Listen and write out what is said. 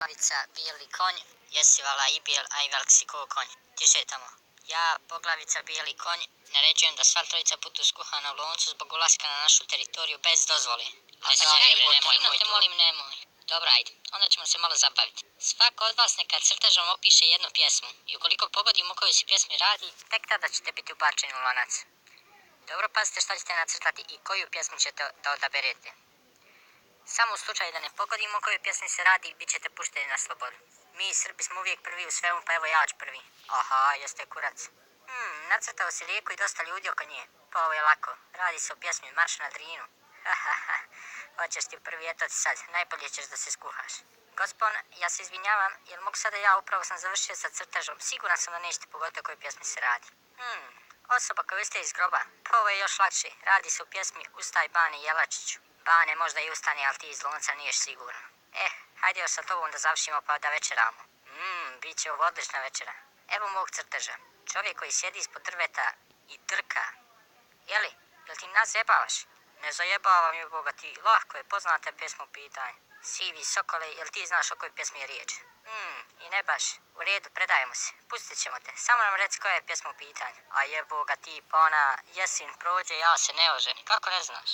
Poglavica, bijeli konj, jesi vala i bijel, a i velik si ko konj. Tiše tamo. Ja, poglavica, bijeli konj, naređujem da sva trojica putu skuhana u loncu zbog ulaska na našu teritoriju bez dozvole. A sad te molim, nemoj. Dobro, ajde, onda ćemo se malo zabaviti. Svako od vas neka crtežom opiše jednu pjesmu i ukoliko pogodimo o kojoj se pjesmi radi, tek tada ćete biti ubačeni u lanac. Dobro, pazite šta ćete nacrtati i koju pjesmu ćete da odaberete. Samo u slučaju da ne pogodimo o kojoj pjesmi se radi, bit ćete pušteni na slobodu. Mi Srbi smo uvijek prvi u svemu, pa evo ja ću prvi. Aha, jeste kurac. Nacrtao si rijeku i dosta ljudi oko nje. Pa ovo je lako. Radi se o pjesmi Marš na Drinu. Hahaha, hoćeš ti prvi, eto ti sad. Najbolje ćeš da se skuhaš. Gospon, ja se izvinjavam, jel mogu sada ja upravo sam završio sa crtežom. Siguran sam da nećete pogoditi o kojoj pjesmi se radi. Osoba koju ste iz groba. Pa ovo je još lakše. Radi se o pjesmi Ustaj Bane Jelačiću. Bane možda i ustane, ali ti iz lonca niješ sigurno. Hajde još sa tobom da završimo pa da večeramo. Bit će ovo odlična večera. Evo mog crteža. Čovjek koji sjedi ispod drveta i drka. Jeli, jel ti nas zajebavaš? Ne zajebavam je Boga ti. Lahko je, poznata je pjesma u pitanju. Sivi sokole, jel ti znaš o kojoj pjesmi je riječ? I ne baš. U redu, predajemo se. Pustit ćemo te. Samo nam reci koja je pjesma u pitanju. A je Boga ti, pa ona jesin prođe, ja se ne oženi. Kako ne znaš?